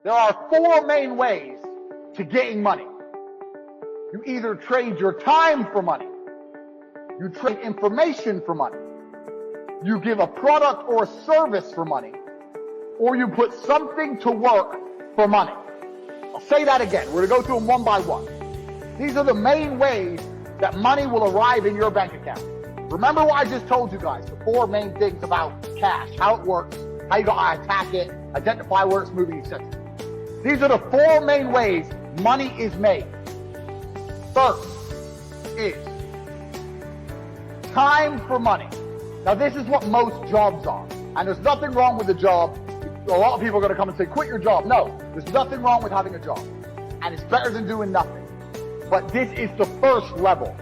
There are four main ways to getting money. You either trade your time for money, you trade information for money, you give a product or a service for money, or you put something to work for money. I'll say that again. We're going to go through them one by one. These are the main ways that money will arrive in your bank account. Remember what I just told you guys, the four main things about cash, how it works, how you gotta attack it, identify where it's moving, etc. These are the four main ways money is made. First is time for money. Now this is what most jobs are. And there's nothing wrong with the job. A lot of people are going to come and say, quit your job. No, there's nothing wrong with having a job. And it's better than doing nothing. But this is the first level.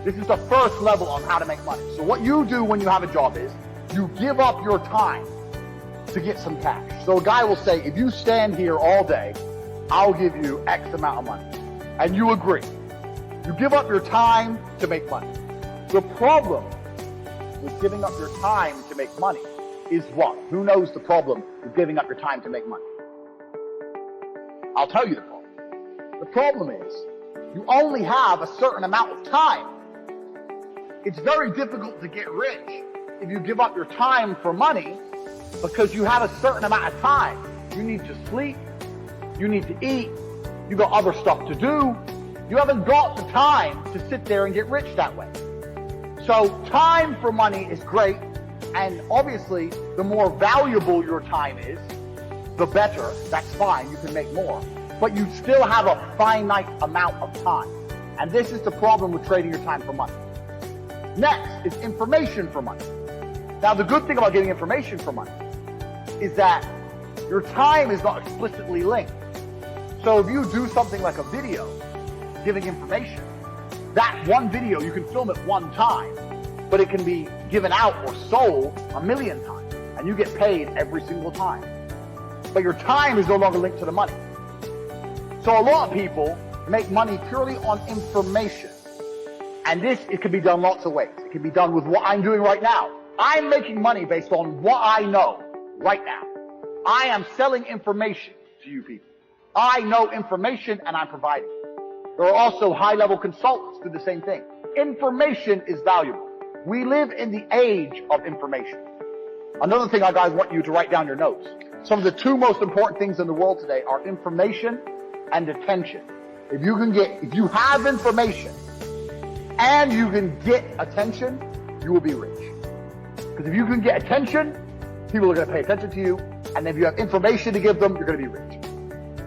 This is the first level on how to make money. So what you do when you have a job is you give up your time to get some cash. So a guy will say, if you stand here all day, I'll give you X amount of money. And you agree. You give up your time to make money. The problem with giving up your time to make money is what? Who knows the problem with giving up your time to make money? I'll tell you the problem. The problem is you only have a certain amount of time. It's very difficult to get rich if you give up your time for money because you have a certain amount of time. You need to sleep, you need to eat, you got other stuff to do. You haven't got the time to sit there and get rich that way. So time for money is great, and obviously the more valuable your time is, the better. That's fine, you can make more. But you still have a finite amount of time. And this is the problem with trading your time for money. Next is information for money. Now the good thing about getting information for money is that your time is not explicitly linked. So if you do something like a video giving information, that one video, you can film it one time, but it can be given out or sold 1,000,000 times, and you get paid every single time. But your time is no longer linked to the money. So a lot of people make money purely on information. And this, it can be done lots of ways. It can be done with what I'm doing right now. I'm making money based on what I know right now. I am selling information to you people. I know information and I'm providing it. There are also high-level consultants who do the same thing. Information is valuable. We live in the age of information. Another thing I guys want you to write down your notes. Some of the two most important things in the world today are information and attention. If you have information and you can get attention, you will be rich. Because if you can get attention, people are going to pay attention to you. And if you have information to give them, you're going to be rich.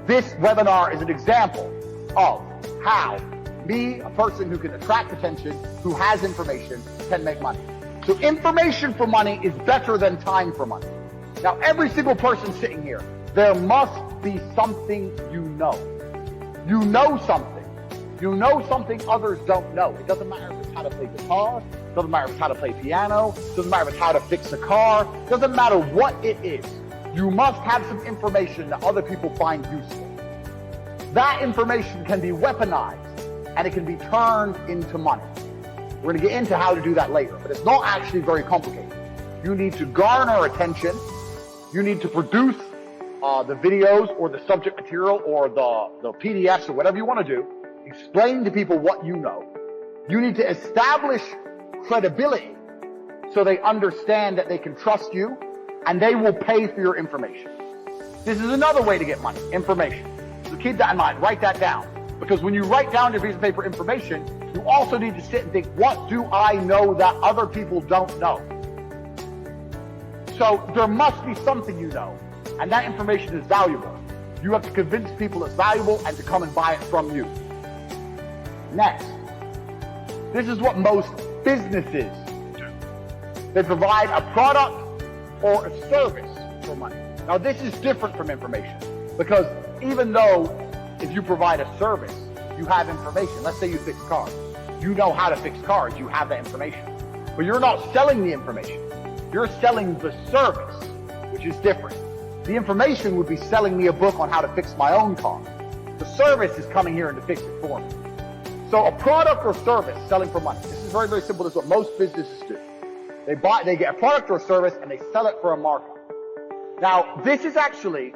This webinar is an example of how me, a person who can attract attention, who has information, can make money. So information for money is better than time for money. Now, every single person sitting here, there must be something you know. You know something. You know something others don't know. It doesn't matter if it's how to play guitar. It doesn't matter if it's how to play piano. It doesn't matter if it's how to fix a car. It doesn't matter what it is. You must have some information that other people find useful. That information can be weaponized and it can be turned into money. We're going to get into how to do that later, but it's not actually very complicated. You need to garner attention. You need to produce the videos or the subject material or the PDFs or whatever you want to do. Explain to people what you know. You need to establish credibility so they understand that they can trust you and they will pay for your information. This is another way to get money, information. So keep that in mind, write that down. Because when you write down your piece of paper information, you also need to sit and think, what do I know that other people don't know? So there must be something you know, and that information is valuable. You have to convince people it's valuable and to come and buy it from you. Next, this is what most businesses do. They provide a product or a service for money. Now this is different from information, because even though if you provide a service, you have information. Let's say you fix cars. You know how to fix cars. You have that information. But you're not selling the information. You're selling the service, which is different. The information would be selling me a book on how to fix my own car. The service is coming here and to fix it for me. So a product or service selling for money. This is very, very simple. This is what most businesses do. They get a product or a service and they sell it for a markup. Now, this is actually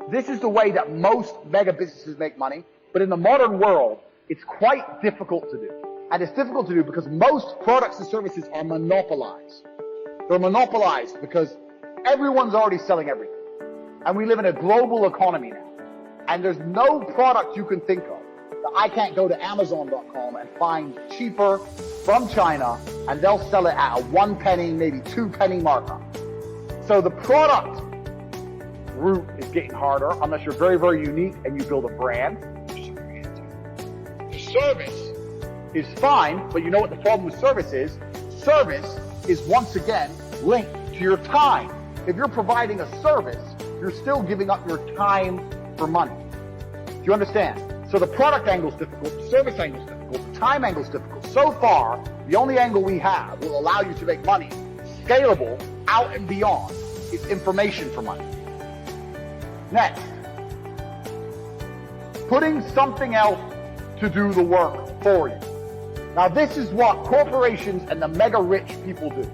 This is the way that most mega businesses make money, but in the modern world, it's quite difficult to do. And it's difficult to do because most products and services are monopolized. They're monopolized because everyone's already selling everything. And we live in a global economy now. And there's no product you can think of that I can't go to Amazon.com and find cheaper from China, and they'll sell it at a 1 penny, maybe 2 penny markup. So the product route is getting harder unless you're very, very unique and you build a brand. The service is fine, but you know what the problem with service is? Service is once again linked to your time. If you're providing a service, you're still giving up your time for money. Do you understand? So the product angle is difficult, the service angle is difficult, the time angle is difficult. So far, the only angle we have will allow you to make money, scalable, out and beyond, is information for money. Next, putting something else to do the work for you. Now this is what corporations and the mega rich people do.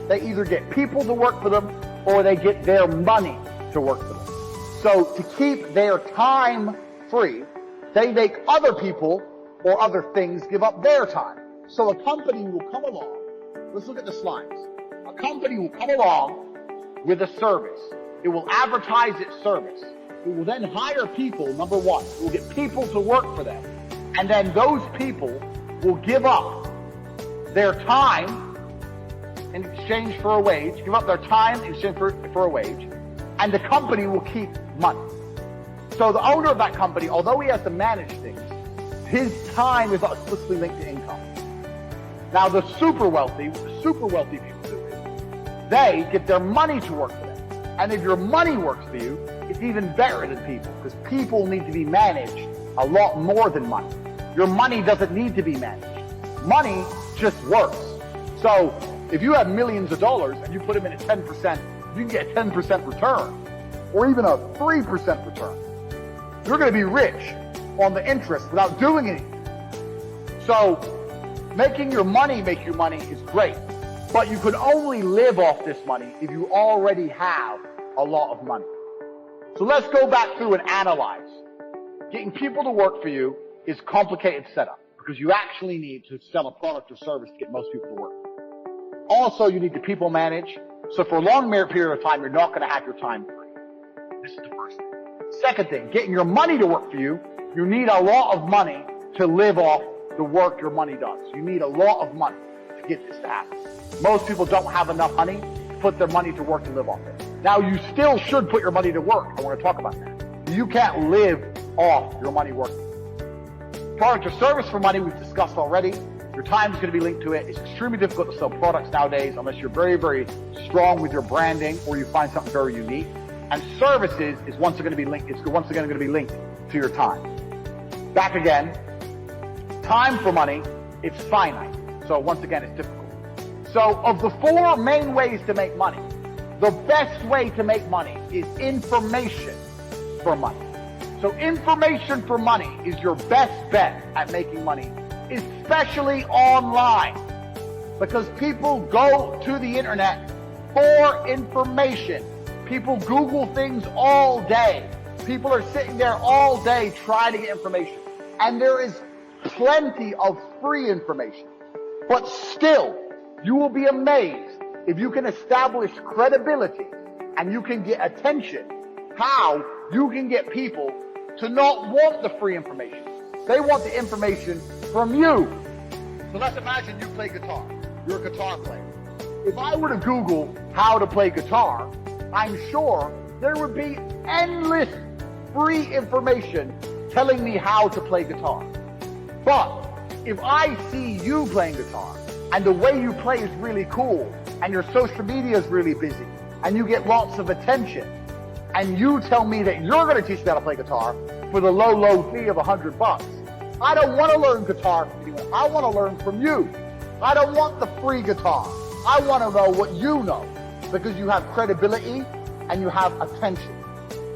They either get people to work for them or they get their money to work for them. So to keep their time free, they make other people or other things give up their time. So a company will come along. Let's look at the slides. A company will come along with a service. It will advertise its service. It will then hire people, number one. It will get people to work for them. And then those people will give up their time in exchange for a wage, give up their time in exchange for a wage, and the company will keep money. So the owner of that company, although he has to manage things, his time is not explicitly linked to income. Now the super wealthy, what the super wealthy people do is, they get their money to work for them. And if your money works for you, it's even better than people, because people need to be managed a lot more than money. Your money doesn't need to be managed. Money just works. So if you have millions of dollars and you put them in at 10%, you can get a 10% return, or even a 3% return. You're going to be rich on the interest without doing anything. So making your money make you money is great, but you can only live off this money if you already have a lot of money. So let's go back through and analyze. Getting people to work for you is a complicated setup because you actually need to sell a product or service to get most people to work. Also, you need to people manage. So for a long period of time, you're not going to have your time free. This is the first thing. Second thing, getting your money to work for you, you need a lot of money to live off the work your money does. You need a lot of money to get this to happen. Most people don't have enough money to put their money to work to live off it. Now, you still should put your money to work. I want to talk about that. You can't live off your money working. Product or service for money, we've discussed already. Your time is going to be linked to it. It's extremely difficult to sell products nowadays unless you're very, very strong with your branding or you find something very unique. And services is once again going to be linked. It's once again going to be linked to your time. Back again. Time for money, it's finite. So once again, it's difficult. So of the 4 main ways to make money, the best way to make money is information for money. So information for money is your best bet at making money, especially online, because people go to the internet for information. People Google things all day. People are sitting there all day trying to get information. And there is plenty of free information. But still, you will be amazed if you can establish credibility and you can get attention, how you can get people to not want the free information. They want the information from you. So let's imagine you play guitar. You're a guitar player. If I were to Google how to play guitar, I'm sure there would be endless free information telling me how to play guitar. But if I see you playing guitar and the way you play is really cool and your social media is really busy and you get lots of attention and you tell me that you're going to teach me how to play guitar for the low, low fee of $100, I don't want to learn guitar from anyone. I want to learn from you. I don't want the free guitar. I want to know what you know because you have credibility and you have attention.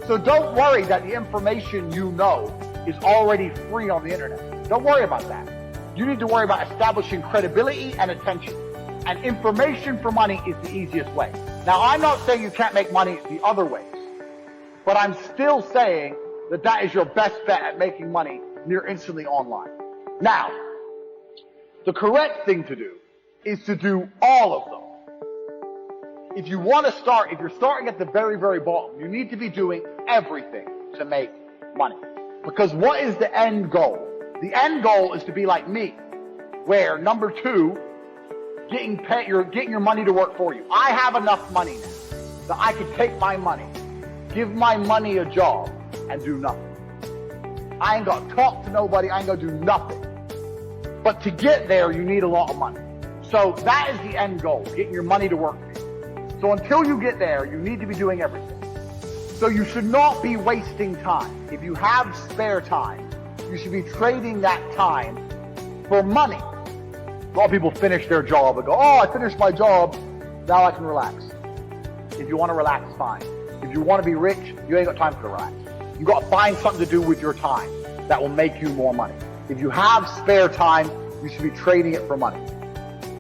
So don't worry that the information you know is already free on the internet. Don't worry about that. You need to worry about establishing credibility and attention. And information for money is the easiest way. Now, I'm not saying you can't make money the other ways. But I'm still saying that that is your best bet at making money near instantly online. Now, the correct thing to do is to do all of them. If you want to start, if you're starting at the very, very bottom, you need to be doing everything to make money. Because what is the end goal? The end goal is to be like me, where number two, you're getting your money to work for you. I have enough money now that I could take my money, give my money a job, and do nothing. I ain't got to talk to nobody. I ain't got to do nothing. But to get there, you need a lot of money. So that is the end goal, getting your money to work for you. So until you get there, you need to be doing everything. So you should not be wasting time. If you have spare time, you should be trading that time for money. A lot of people finish their job and go, oh, I finished my job, now I can relax. If you want to relax, fine. If you want to be rich, you ain't got time for the relax. You got to find something to do with your time that will make you more money. If you have spare time, you should be trading it for money.